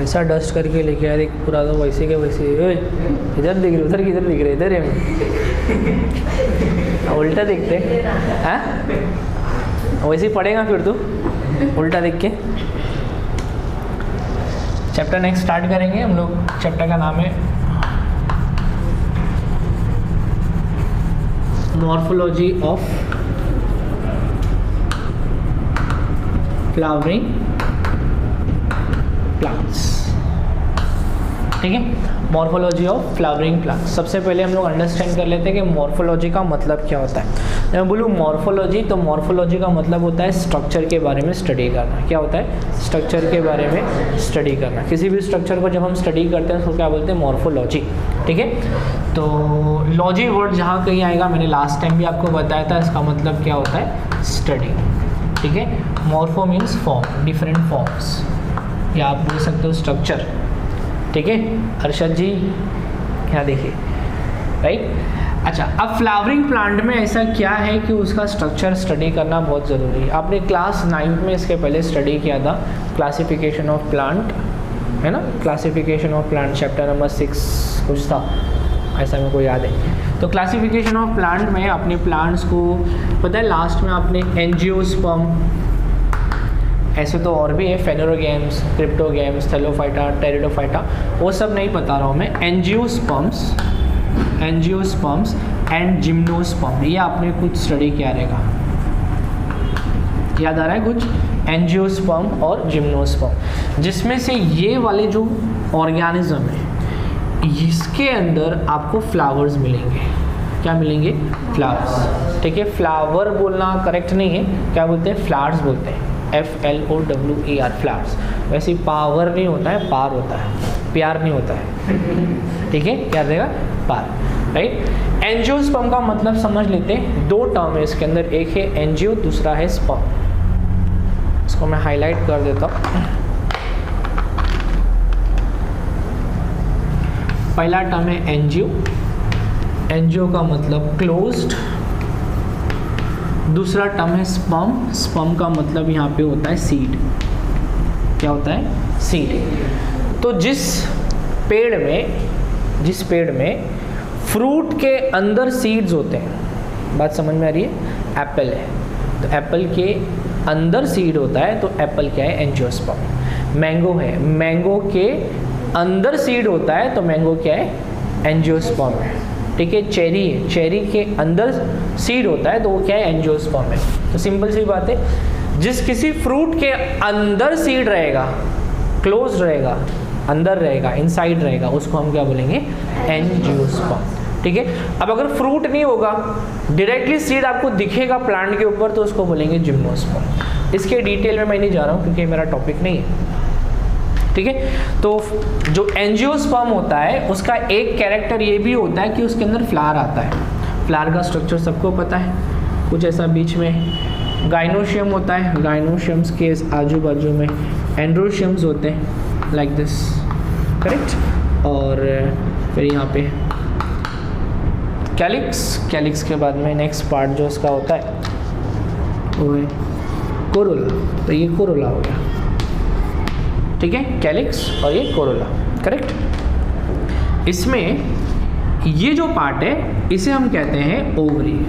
वैसा डस्ट करके लेके यार एक पूरा तो वैसे के वैसे इधर दिख रहे उधर किधर दिख रहे इधर है उल्टा दिखते हैं वैसे ही पढ़ेगा फिर तू उल्टा देख के। चैप्टर नेक्स्ट स्टार्ट करेंगे हम लोग। चैप्टर का नाम है मॉर्फोलॉजी ऑफ फ्लावरिंग प्लांट्स। ठीक है, मॉर्फोलॉजी ऑफ फ्लावरिंग प्लांट्स। सबसे पहले हम लोग अंडरस्टैंड कर लेते हैं कि मॉर्फोलॉजी का मतलब क्या होता है। जब मैं बोलूँ मॉर्फोलॉजी तो मॉर्फोलॉजी का मतलब होता है स्ट्रक्चर के बारे में स्टडी करना। क्या होता है? स्ट्रक्चर के बारे में स्टडी करना। किसी भी स्ट्रक्चर को जब हम स्टडी करते हैं उसको क्या बोलते हैं? मॉर्फोलॉजी। ठीक है, तो लॉजी वर्ड जहाँ कहीं आएगा, मैंने लास्ट टाइम भी आपको बताया था, इसका मतलब क्या होता है? स्टडी। ठीक है, morpho means form, different forms, या आप बोल सकते हो स्ट्रक्चर। ठीक है अरशद जी, यहाँ देखिए, राइट। अच्छा, अब फ्लावरिंग प्लांट में ऐसा क्या है कि उसका स्ट्रक्चर स्टडी करना बहुत ज़रूरी है। आपने क्लास 9 में इसके पहले स्टडी किया था, क्लासिफिकेशन ऑफ प्लांट, है ना? Classification of plant chapter number 6 कुछ था, ऐसा मेरे को याद है। तो क्लासिफिकेशन ऑफ प्लांट में अपने प्लांट्स को पता है, लास्ट में आपने एंजियोस्पर्म, ऐसे तो और भी है, फेनोरोगैम्स, क्रिप्टोगैम्स, थैलोफाइटा, टेरिडोफाइटा, वो सब नहीं बता रहा हूँ मैं। एंजियोस्पर्म्स एंड जिम्नोस्पर्म, ये आपने कुछ स्टडी किया रहेगा, याद आ रहा है कुछ? एंजियोस्पर्म और जिम्नोस्पर्म, जिसमें से ये वाले जो ऑर्गेनिज्म है इसके अंदर आपको फ्लावर्स मिलेंगे। क्या मिलेंगे? फ्लावर्स। ठीक है, फ्लावर बोलना करेक्ट नहीं है, क्या बोलते हैं? फ्लावर्स बोलते हैं, FLOWER, फ्लावर्स। वैसे पावर नहीं होता है, पार होता है, प्यार नहीं होता है। ठीक है, क्या रहेगा? पार, राइट। एंजियोस्पर्म का मतलब समझ लेते हैं, दो टर्म है इसके अंदर, एक है एंजियो, दूसरा है स्पर्म। इसको मैं हाईलाइट कर देता हूँ। पहला टर्म है एंजियो, एंजियो का मतलब क्लोज्ड। दूसरा टर्म है स्पर्म, स्पर्म का मतलब यहाँ पे होता है सीड। क्या होता है? सीड। तो जिस पेड़ में फ्रूट के अंदर सीड्स होते हैं, बात समझ में आ रही है? एप्पल है तो एप्पल के अंदर सीड होता है, तो एप्पल क्या है? एंजियोस्पर्म। मैंगो है, मैंगो के अंदर सीड होता है, तो मैंगो क्या है? एंजियोस्पर्म है। ठीक है, चेरी है, चेरी के अंदर सीड होता है, तो वो क्या है? एंजियोस्पर्म है। तो सिंपल सी बात है, जिस किसी फ्रूट के अंदर सीड रहेगा, क्लोज रहेगा, अंदर रहेगा, इनसाइड रहेगा, उसको हम क्या बोलेंगे? एंजियोस्पर्म। ठीक है, अब अगर फ्रूट नहीं होगा, डायरेक्टली सीड आपको दिखेगा प्लांट के ऊपर, तो उसको बोलेंगे जिम्नोस्पर्म। इसके डिटेल में मैं नहीं जा रहा हूँ क्योंकि मेरा टॉपिक नहीं है। ठीक है, तो जो एंजियोस्पर्म होता है उसका एक कैरेक्टर ये भी होता है कि उसके अंदर फ्लावर आता है। फ्लावर का स्ट्रक्चर सबको पता है, कुछ ऐसा बीच में गाइनोशियम होता है, गाइनोशियम्स के आजू बाजू में एंड्रोशियम्स होते हैं, लाइक दिस, करेक्ट। और फिर यहाँ पे कैलिक्स, कैलिक्स के बाद में नेक्स्ट पार्ट जो इसका होता है वो है कोरोला। तो ये कोरोला हो गया। ठीक है, कैलिक्स और ये कोरोला, करेक्ट। इसमें ये जो पार्ट है इसे हम कहते हैं ओवरी।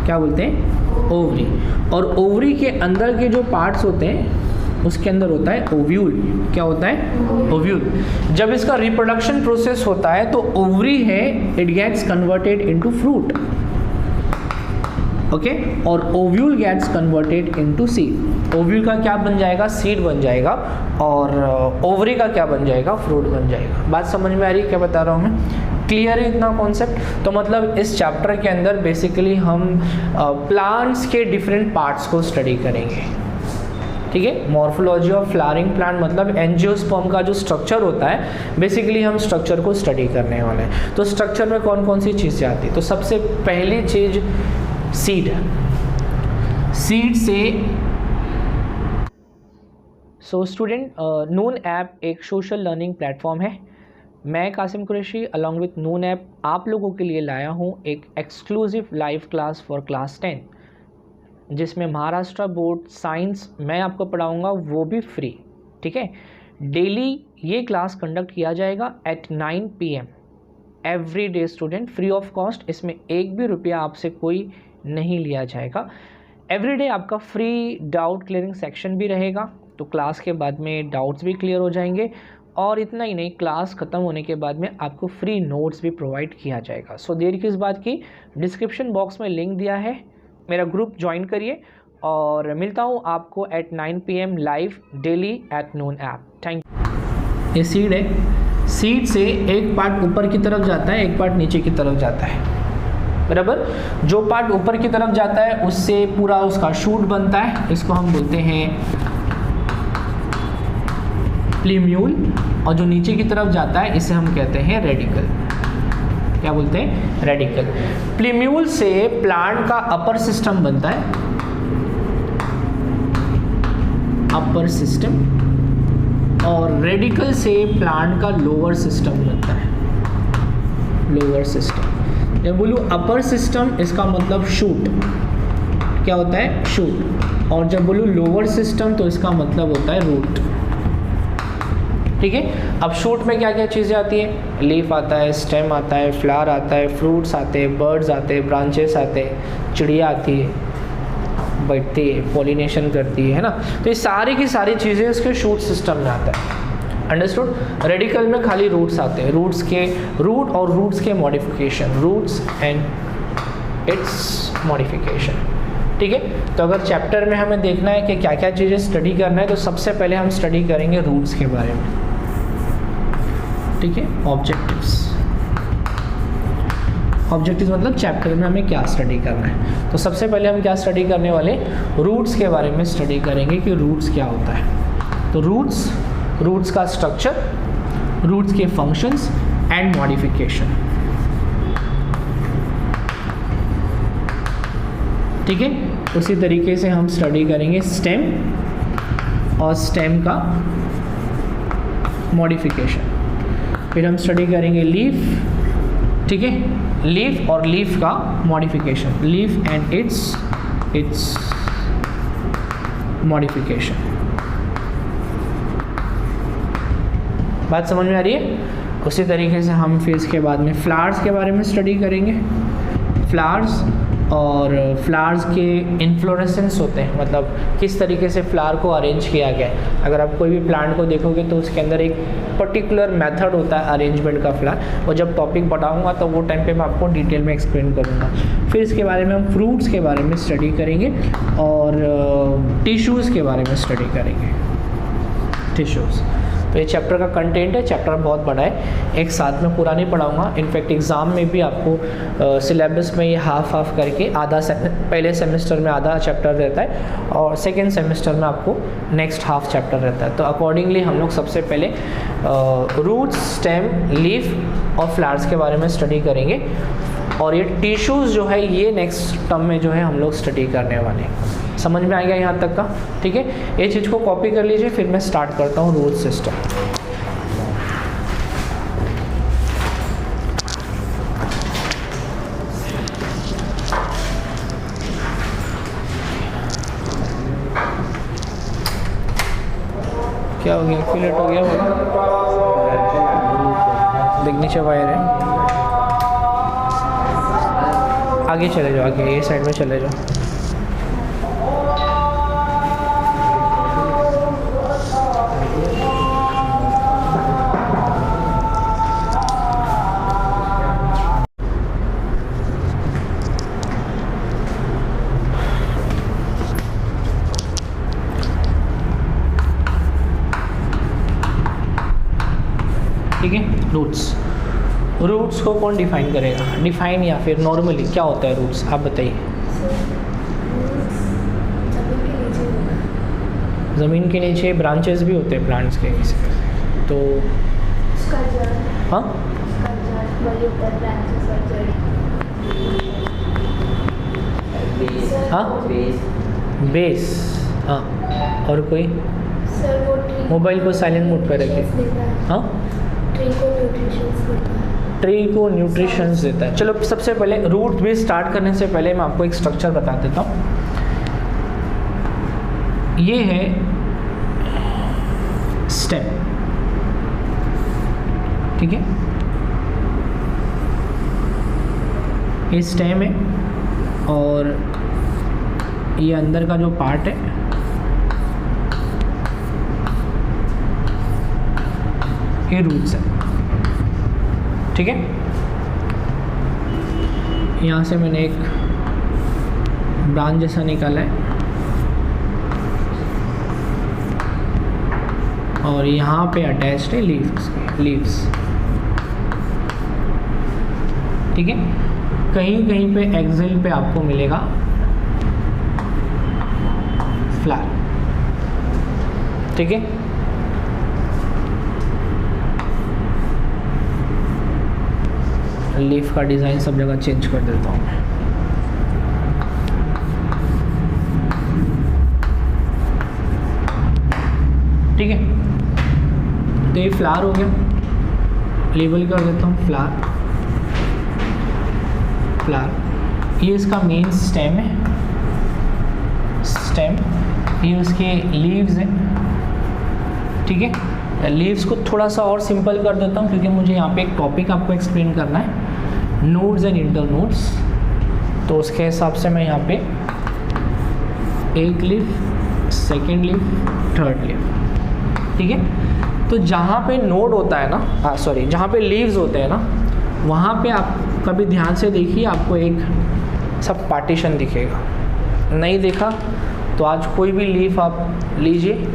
क्या बोलते हैं? ओवरी। और ओवरी के अंदर के जो पार्ट्स होते हैं उसके अंदर होता है ओव्यूल। क्या होता है? ओव्यूल। जब इसका रिप्रोडक्शन प्रोसेस होता है तो ओवरी है, it gets converted into fruit, okay, और ovule gets converted into seed. Ovule का क्या बन जाएगा? सीड बन जाएगा, और ओवरी का क्या बन जाएगा? फ्रूट बन जाएगा। बात समझ में आ रही है क्या बता रहा हूँ मैं? क्लियर है इतना कॉन्सेप्ट? तो मतलब इस चैप्टर के अंदर बेसिकली हम प्लांट्स के डिफरेंट पार्ट्स को स्टडी करेंगे। ठीक है, मॉर्फोलॉजी ऑफ फ्लावरिंग प्लांट मतलब एंजियोस्पर्म का जो स्ट्रक्चर होता है, बेसिकली हम स्ट्रक्चर को स्टडी करने वाले हैं। तो स्ट्रक्चर में कौन कौन सी चीज़ें आती है? तो सबसे पहली चीज़ सीड। सीड से स्टूडेंट, नून ऐप एक सोशल लर्निंग प्लेटफॉर्म है। मैं Qasim Qureshi along with Noon app आप लोगों के लिए लाया हूँ एक exclusive live class for class 10, जिसमें महाराष्ट्र बोर्ड साइंस मैं आपको पढ़ाऊँगा, वो भी फ्री। ठीक है, डेली ये क्लास कंडक्ट किया जाएगा at 9 PM every day student, free of cost. इसमें एक भी रुपया आपसे कोई नहीं लिया जाएगा। एवरी डे आपका फ्री डाउट क्लियरिंग सेक्शन भी रहेगा, तो क्लास के बाद में डाउट्स भी क्लियर हो जाएंगे। और इतना ही नहीं, क्लास ख़त्म होने के बाद में आपको फ्री नोट्स भी प्रोवाइड किया जाएगा। सो देर किस बात की, डिस्क्रिप्शन बॉक्स में लिंक दिया है, मेरा ग्रुप ज्वाइन करिए और मिलता हूँ आपको at 9 PM live daily at Noon app. Thank you. ये सीड है, सीड से एक पार्ट ऊपर की तरफ जाता है, एक पार्ट नीचे की तरफ जाता है, बराबर। जो पार्ट ऊपर की तरफ जाता है उससे पूरा उसका शूट बनता है, इसको हम बोलते हैं प्लीम्यूल। और जो नीचे की तरफ जाता है इसे हम कहते हैं रेडिकल। क्या बोलते हैं? रेडिकल। प्लीम्यूल से प्लांट का अपर सिस्टम बनता है, अपर सिस्टम, और रेडिकल से प्लांट का लोअर सिस्टम बनता है, लोअर सिस्टम। जब बोलूँ अपर सिस्टम इसका मतलब शूट, क्या होता है? शूट। और जब बोलूँ लोअर सिस्टम तो इसका मतलब होता है रूट। ठीक है। अब शूट में क्या क्या चीज़ें आती है? लीफ आता है, स्टेम आता है, फ्लावर आता है, फ्रूट्स आते हैं, बर्ड्स आते हैं, ब्रांचेस आते हैं, चिड़िया आती है, बैठती है, पॉलिनेशन करती है ना। तो ये सारी की सारी चीज़ें उसके शूट सिस्टम में आता है। अंडरस्टूड? रेडिकल में खाली रूट्स आते हैं, रूट्स के रूट और रूट्स के modification, roots and its modification. ठीक है। तो अगर चैप्टर में हमें देखना है कि क्या क्या चीज़ें स्टडी करना है, तो सबसे पहले हम स्टडी करेंगे रूट्स के बारे में। ठीक है। ऑब्जेक्टिव्स, ऑब्जेक्टिव्स मतलब चैप्टर में हमें क्या स्टडी करना है। तो सबसे पहले हम क्या स्टडी करने वाले? रूट्स के बारे में स्टडी करेंगे कि रूट्स क्या होता है। तो रूट्स का स्ट्रक्चर, रूट्स के फंक्शंस एंड मॉडिफिकेशन। ठीक है। उसी तरीके से हम स्टडी करेंगे स्टेम और स्टेम का मॉडिफिकेशन। फिर हम स्टडी करेंगे लीफ। ठीक है। लीफ और लीफ का modification, leaf and its modification. बात समझ में आ रही है? उसी तरीके से हम फिर इसके बाद में फ्लावर्स के बारे में स्टडी करेंगे। फ्लावर्स और फ्लावर्स के इन्फ्लोरेसेंस होते हैं, मतलब किस तरीके से फ्लावर को अरेंज किया गया है। अगर आप कोई भी प्लांट को देखोगे तो उसके अंदर एक पर्टिकुलर मेथड होता है अरेंजमेंट का फ्लावर, और जब टॉपिक बताऊंगा तो वो टाइम पे मैं आपको डिटेल में एक्सप्लेन करूंगा। फिर इसके बारे में हम फ्रूट्स के बारे में स्टडी करेंगे और टिश्यूज़ के बारे में स्टडी करेंगे। टिश्यूज़, तो ये चैप्टर का कंटेंट है। चैप्टर बहुत बड़ा है, एक साथ में पूरा नहीं पढ़ाऊंगा। इनफैक्ट एग्ज़ाम में भी आपको सिलेबस में ये हाफ करके आधा पहले सेमेस्टर में आधा चैप्टर रहता है और सेकेंड सेमेस्टर में आपको नेक्स्ट हाफ चैप्टर रहता है। तो अकॉर्डिंगली हम लोग सबसे पहले रूट्स, स्टेम, लीफ और फ्लावर्स के बारे में स्टडी करेंगे, और ये टिश्यूज़ जो है ये नेक्स्ट टर्म में जो है हम लोग स्टडी करने वाले हैं। समझ में आ गया यहाँ तक का? ठीक है। ये चीज़ को कॉपी कर लीजिए, फिर मैं स्टार्ट करता हूँ रूट सिस्टम। क्या हो गया? क्यों लेट हो गया? देख नीचे वायर है, आगे चले जाओ, आगे ये साइड में चले जाओ। ठीक है। रूट्स को कौन डिफाइन करेगा? डिफाइन या फिर नॉर्मली क्या होता है रूट्स, आप बताइए। ज़मीन के नीचे ब्रांचेस भी होते हैं प्लांट्स के, तो हाँ हाँ बेस, हाँ। और कोई? मोबाइल को साइलेंट मोड पर रखिए। हाँ, ट्री को न्यूट्रिशंस देता है। चलो सबसे पहले रूट भी स्टार्ट करने से पहले मैं आपको एक स्ट्रक्चर बता देता हूँ। ये है स्टेम, ठीक है, ये स्टेम है और ये अंदर का जो पार्ट है ये रूट्स है। ठीक है, यहाँ से मैंने एक ब्रांच जैसा निकाला है और यहाँ पे अटैच्ड है लीव्स। ठीक है, कहीं कहीं पे एक्सिल पे आपको मिलेगा फ्लावर। ठीक है, लीफ का डिज़ाइन सब जगह चेंज कर देता हूँ मैं। ठीक है, तो ये फ्लावर हो गया, लेबल कर देता हूँ फ्लावर। ये इसका मेन स्टेम है, ये उसके लीव्स हैं। ठीक है, लीव्स को थोड़ा सा और सिंपल कर देता हूँ क्योंकि मुझे यहाँ पे एक टॉपिक आपको एक्सप्लेन करना है, नोड्स एंड इंटर नोड्स। तो उसके हिसाब से मैं यहाँ पे एक leaf, second leaf, third leaf. ठीक है, तो जहाँ पे नोड होता है ना, जहाँ पे लीव्स होते हैं ना, वहाँ पे आप कभी ध्यान से देखिए, आपको एक सब पार्टीशन दिखेगा। नहीं देखा तो आज कोई भी लीफ आप लीजिए,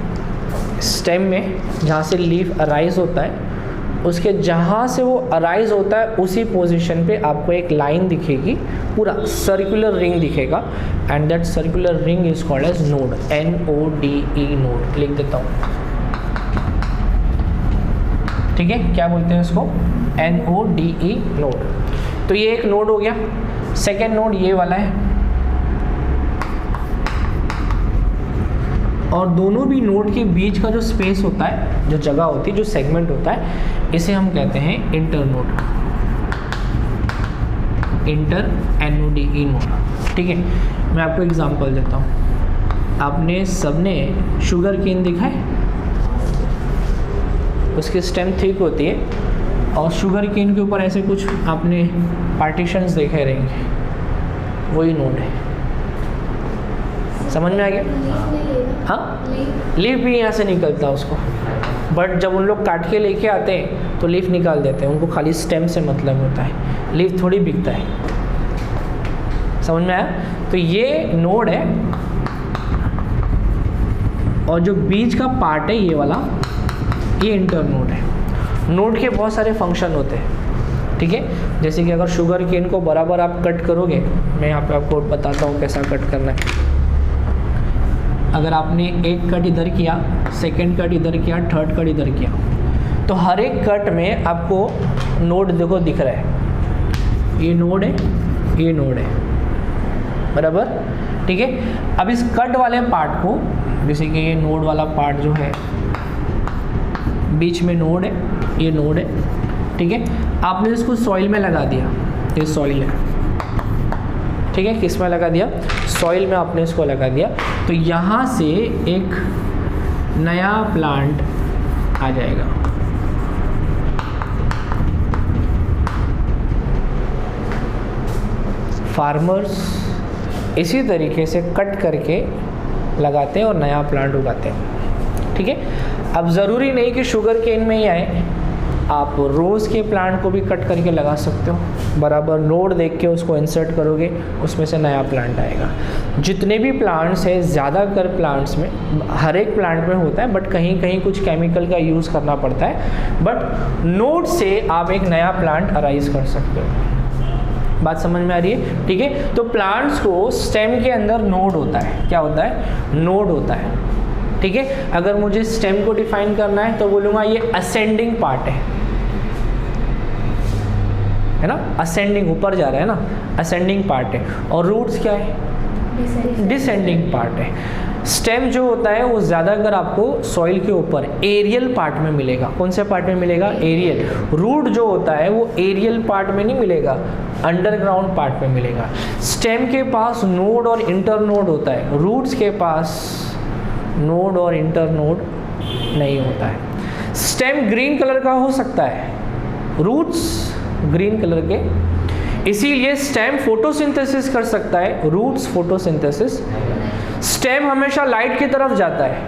स्टेम में जहाँ से लीफ अराइज होता है, उसके जहाँ से वो अराइज होता है उसी पोजीशन पे आपको एक लाइन दिखेगी, पूरा सर्कुलर रिंग दिखेगा, and that circular ring is called as node, NODE node. लिख देता हूँ। ठीक है, क्या बोलते हैं इसको? NODE node. तो ये एक नोड हो गया। सेकेंड नोड ये वाला है, और दोनों भी नोड के बीच का जो स्पेस होता है, जो जगह होती है, जो सेगमेंट होता है, इसे हम कहते हैं inter node, inter NODE node. ठीक है, मैं आपको एग्जांपल देता हूँ। आपने सबने शुगर केन देखा है, उसकी स्टेम थिक होती है और शुगर केन के ऊपर ऐसे कुछ आपने पार्टीशंस देखे रहेंगे, वही नोड है। समझ में आ गया? हाँ, लीफ भी यहाँ से निकलता है उसको, बट जब उन लोग काट के लेके आते हैं तो लीफ निकाल देते हैं, उनको खाली स्टेम से मतलब होता है, लीफ थोड़ी बिकता है। समझ में आया? तो ये नोड है, और जो बीच का पार्ट है ये वाला, ये इंटर नोड है। नोड के बहुत सारे फंक्शन होते हैं। ठीक है, जैसे कि अगर शुगर केन को बराबर आप कट करोगे, मैं यहाँ पे आपको बताता हूँ कैसा कट करना है। अगर आपने एक कट इधर किया, सेकंड कट इधर किया, थर्ड कट इधर किया, तो हर एक कट में आपको नोड देखो दिख रहा है, ये नोड है, ये नोड है, बराबर। ठीक है, अब इस कट वाले पार्ट को, जैसे कि ये नोड वाला पार्ट जो है, बीच में नोड है, ये नोड है। ठीक है, आपने इसको सॉइल में लगा दिया, ये सॉइल है। ठीक है, किस में लगा दिया? सॉइल में आपने इसको लगा दिया, तो यहाँ से एक नया प्लांट आ जाएगा। फार्मर्स इसी तरीके से कट करके लगाते हैं और नया प्लांट उगाते हैं। ठीक है, अब ज़रूरी नहीं कि शुगर केन में ही आए, आप रोज़ के प्लांट को भी कट करके लगा सकते हो। बराबर नोड देख के उसको इंसर्ट करोगे, उसमें से नया प्लांट आएगा। जितने भी प्लांट्स हैं, ज़्यादातर प्लांट्स में, हर एक प्लांट में होता है, बट कहीं कहीं कुछ केमिकल का यूज़ करना पड़ता है, बट नोड से आप एक नया प्लांट अराइज कर सकते हो। बात समझ में आ रही है? ठीक है, तो प्लांट्स को स्टेम के अंदर नोड होता है। क्या होता है? नोड होता है। ठीक है, अगर मुझे स्टेम को डिफाइन करना है तो बोलूँगा ये असेंडिंग पार्ट है ना, असेंडिंग, ऊपर जा रहा है ना, असेंडिंग पार्ट है। और रूट्स क्या है? डिसेंडिंग पार्ट है। स्टेम जो होता है वो ज़्यादातर आपको सॉइल के ऊपर एरियल पार्ट में मिलेगा। कौन से पार्ट में मिलेगा? एरियल। रूट जो होता है वो एरियल पार्ट में नहीं मिलेगा, अंडरग्राउंड पार्ट में मिलेगा। स्टेम के पास नोड और इंटर नोड होता है, रूट्स के पास नोड और इंटर नोड नहीं होता है। स्टेम ग्रीन कलर का हो सकता है, रूट्स ग्रीन कलर के, इसीलिए स्टेम फोटोसिंथेसिस कर सकता है, रूट्स फोटोसिंथेसिस। स्टेम हमेशा लाइट की तरफ जाता है,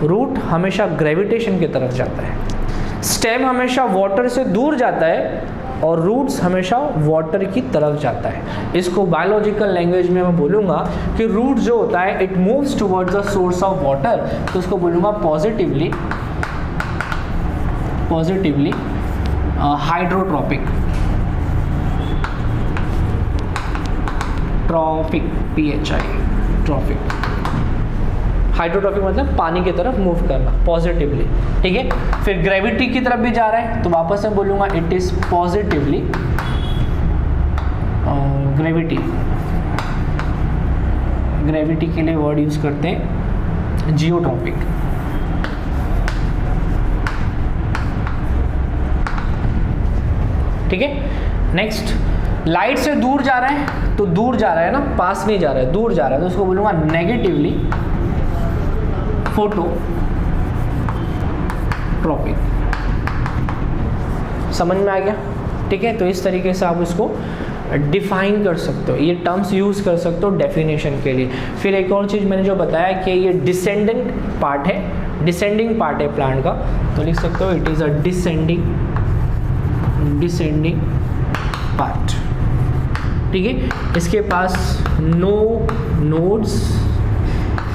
रूट हमेशा ग्रेविटेशन की तरफ जाता है। स्टेम हमेशा वाटर से दूर जाता है और रूट्स हमेशा वाटर की तरफ जाता है। इसको बायोलॉजिकल लैंग्वेज में मैं बोलूँगा कि रूट जो होता है it moves towards the source of water, तो उसको बोलूँगा positively hydrotropic, tropic, PHI tropic. Hydrotropic मतलब पानी की तरफ मूव करना पॉजिटिवली, ठीक है। फिर ग्रेविटी की तरफ भी जा रहा है तो वापस मैं बोलूँगा इट इज पॉजिटिवली ग्रेविटी के लिए वर्ड यूज करते हैं जियोट्रॉपिक। ठीक है। नेक्स्ट, लाइट से दूर जा रहा है तो दूर जा रहा है ना, पास नहीं जा रहा है, दूर जा रहा है, तो उसको बोलूँगा नेगेटिवली फोटोट्रॉपिक। समझ में आ गया? ठीक है। तो इस तरीके से आप इसको डिफाइन कर सकते हो, ये टर्म्स यूज़ कर सकते हो डेफिनेशन के लिए। फिर एक और चीज़ मैंने जो बताया कि ये डिसेंडिंग पार्ट है प्लांट का, तो लिख सकते हो it is a descending part. ठीक है। इसके पास नो नोड्स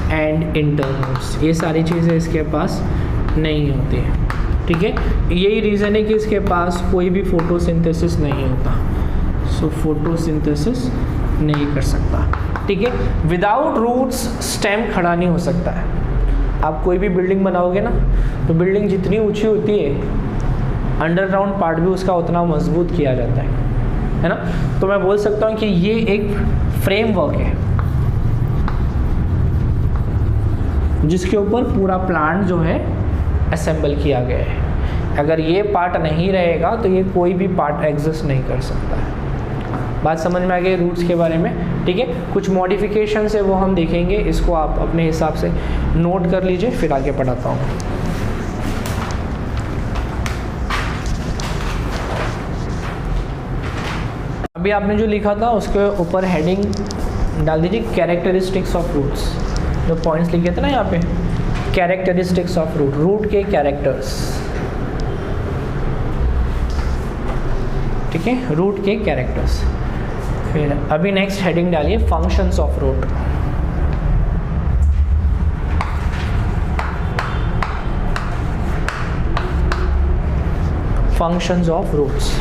एंड इंटरनोड्स, ये सारी चीज़ें इसके पास नहीं होती है। ठीक है। यही रीज़न है कि इसके पास कोई भी फोटोसिंथेसिस नहीं होता, सो फोटोसिंथेसिस नहीं कर सकता। ठीक है। विदाउट रूट्स स्टेम खड़ा नहीं हो सकता है। आप कोई भी बिल्डिंग बनाओगे ना, तो बिल्डिंग जितनी ऊंची होती है अंडरग्राउंड पार्ट भी उसका उतना मजबूत किया जाता है ना। तो मैं बोल सकता हूँ कि ये एक फ्रेमवर्क है जिसके ऊपर पूरा प्लांट जो है असेंबल किया गया है। अगर ये पार्ट नहीं रहेगा तो ये कोई भी पार्ट एग्जिस्ट नहीं कर सकता है। बात समझ में आ गई रूट्स के बारे में? ठीक है। कुछ मॉडिफिकेशन है वो हम देखेंगे, इसको आप अपने हिसाब से नोट कर लीजिए, फिर आगे पढ़ाता हूँ। अभी आपने जो लिखा था उसके ऊपर हेडिंग डाल दीजिए कैरेक्टरिस्टिक्स ऑफ रूट्स। जो पॉइंट्स लिखे थे ना यहाँ पे, कैरेक्टरिस्टिक्स ऑफ रूट, रूट के कैरेक्टर्स। ठीक है, रूट के कैरेक्टर्स। फिर अभी नेक्स्ट हेडिंग डालिए functions of root. Functions of roots.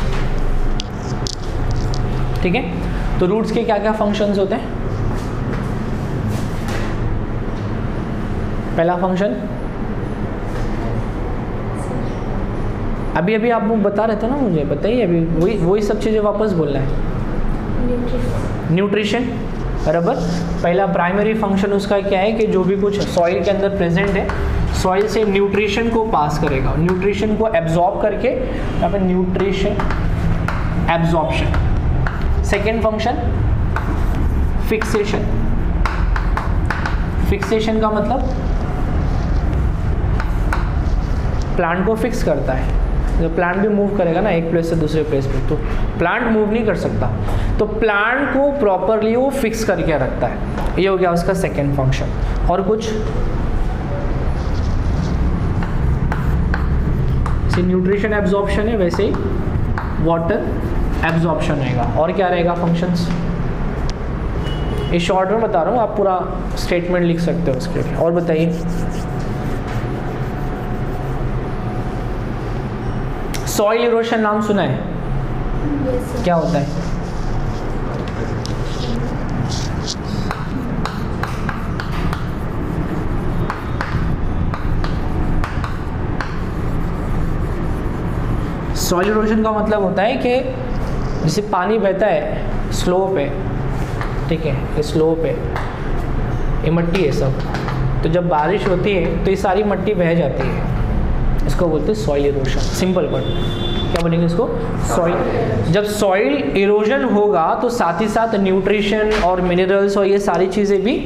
ठीक है। तो रूट्स के क्या क्या फंक्शंस होते हैं? पहला फंक्शन अभी आप लोग बता रहे थे ना, मुझे बताइए अभी, वही सब चीज़ें वापस बोलना है। न्यूट्रिशन, बराबर। पहला प्राइमरी फंक्शन उसका क्या है कि जो भी कुछ सॉइल के अंदर प्रेजेंट है, सॉइल से न्यूट्रिशन को पास करेगा, न्यूट्रिशन को एब्जॉर्ब करके, यहाँ पे nutrition absorption. Second function fixation. Fixation का मतलब प्लांट को फिक्स करता है। जब प्लांट भी मूव करेगा ना एक प्लेस से दूसरे प्लेस पे, तो प्लांट मूव नहीं कर सकता, तो प्लांट को प्रॉपरली वो फिक्स करके रखता है। ये हो गया उसका सेकेंड फंक्शन। और कुछ जैसे न्यूट्रिशन एब्जॉर्प्शन है वैसे ही वाटर एब्जॉर्प्शन रहेगा। और क्या रहेगा फंक्शंस? इस शॉर्ट में बता रहा हूँ, आप पूरा स्टेटमेंट लिख सकते हो उसके लिए। और बताइए, सॉइल इरोशन नाम सुना है? yes, क्या होता है? सॉइल इरोशन का मतलब होता है कि जैसे पानी बहता है स्लोप है, ठीक है, ये स्लोप है, ये मट्टी है सब, तो जब बारिश होती है तो ये सारी मट्टी बह जाती है, इसको बोलते हैं सॉइल इरोशन। सिंपल वर्ड, क्या बोलेंगे इसको? सॉइल। जब सॉइल इरोजन होगा तो साथ ही साथ न्यूट्रिशन और मिनरल्स और ये सारी चीज़ें भी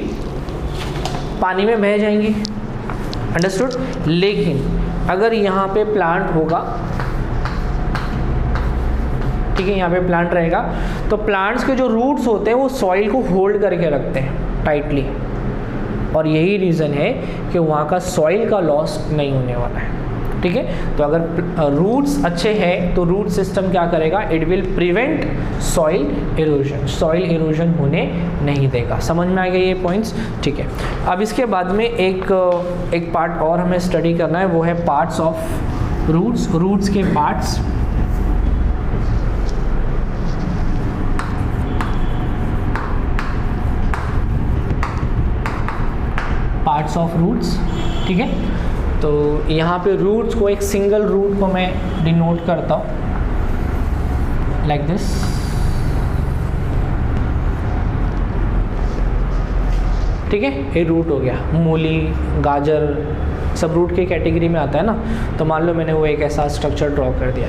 पानी में बह जाएंगी। अंडरस्टूड? लेकिन अगर यहाँ पे प्लांट होगा ठीक है, यहाँ पे प्लांट रहेगा तो प्लांट्स के जो रूट्स होते हैं वो सॉइल को होल्ड करके रखते हैं टाइटली, और यही रीज़न है कि वहाँ का सॉइल का लॉस नहीं होने वाला है। ठीक है, तो अगर रूट्स अच्छे हैं तो रूट सिस्टम क्या करेगा, it will prevent soil erosion, soil erosion होने नहीं देगा। समझ में आ गया ये पॉइंट्स? ठीक है, अब इसके बाद में एक पार्ट और हमें स्टडी करना है, वो है पार्ट्स ऑफ रूट्स, रूट्स के पार्ट्स। Parts of roots. ठीक है, तो यहाँ पे रूट्स को, एक सिंगल रूट को मैं डिनोट करता हूँ लाइक दिस। ठीक है, ये रूट हो गया, मूली, गाजर सब रूट के कैटेगरी में आता है ना। तो मान लो मैंने वो एक ऐसा स्ट्रक्चर ड्रॉ कर दिया।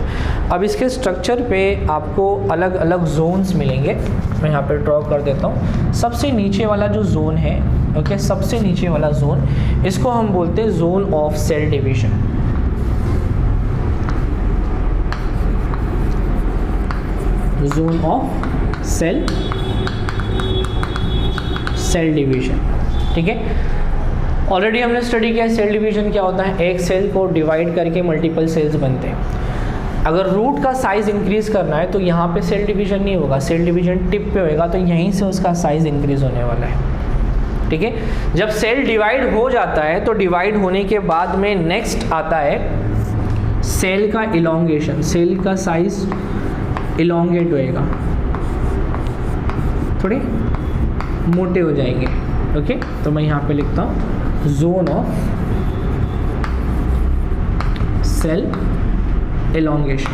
अब इसके स्ट्रक्चर पे आपको अलग अलग जोन्स मिलेंगे। मैं यहाँ पे ड्रॉ कर देता हूँ। सबसे नीचे वाला जो जोन है, ओके, सबसे नीचे वाला जोन, इसको हम बोलते हैं zone of cell division. Zone of cell division. ठीक है, ऑलरेडी हमने स्टडी किया सेल डिवीजन क्या होता है। एक सेल को डिवाइड करके मल्टीपल सेल्स बनते हैं। अगर रूट का साइज इंक्रीज करना है तो यहाँ पे सेल डिवीजन नहीं होगा, सेल डिवीजन टिप पे होएगा, तो यहीं से उसका साइज इंक्रीज होने वाला है। ठीक है, जब सेल डिवाइड हो जाता है तो डिवाइड होने के बाद में नेक्स्ट आता है सेल का इलोंगेशन। सेल का साइज इलोंगेट होएगा, थोड़े मोटे हो जाएंगे। ओके, तो मैं यहाँ पे लिखता हूँ जोन ऑफ सेल इलोंगेशन।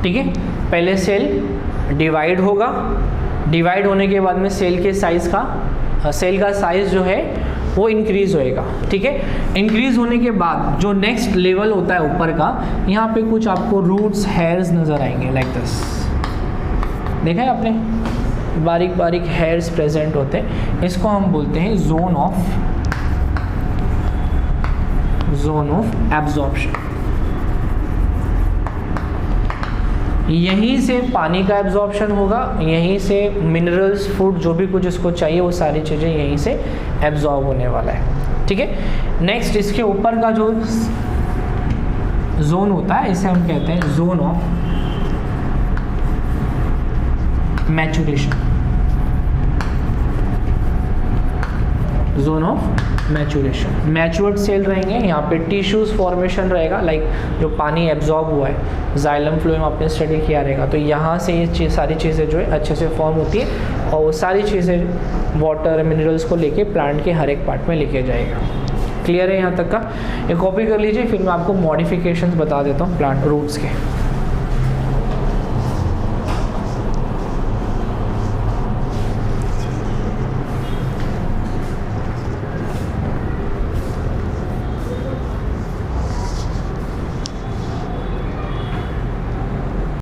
ठीक है, पहले सेल डिवाइड होगा, डिवाइड होने के बाद में सेल के साइज का, सेल का साइज जो है वो इंक्रीज होएगा। ठीक है, इंक्रीज होने के बाद जो नेक्स्ट लेवल होता है ऊपर का, यहाँ पे कुछ आपको रूट्स, हेयर्स नज़र आएंगे लाइक दिस। देखा है आपने, बारीक बारीक हेयर्स प्रेजेंट होते हैं। इसको हम बोलते हैं जोन ऑफ एब्जॉर्प्शन। यहीं से पानी का एब्जॉर्प्शन होगा, यहीं से मिनरल्स, फूड, जो भी कुछ इसको चाहिए वो सारी चीज़ें यहीं से एब्जॉर्ब होने वाला है। ठीक है, नेक्स्ट इसके ऊपर का जो जोन होता है इसे हम कहते हैं zone of maturation. Zone of maturation, matured cell रहेंगे, यहाँ पे टिश्यूज फॉर्मेशन रहेगा, लाइक जो पानी एब्जॉर्ब हुआ है, जाइलम फ्लोएम आपने स्टडी किया रहेगा, तो यहाँ से ये सारी चीज़ें जो है अच्छे से फॉर्म होती है, और वो सारी चीज़ें वाटर, मिनरल्स को लेके प्लांट के हर एक पार्ट में लेके जाएगा। क्लियर है यहाँ तक का? ये कॉपी कर लीजिए, फिर मैं आपको मॉडिफिकेशंस बता देता हूँ प्लांट रूट्स के।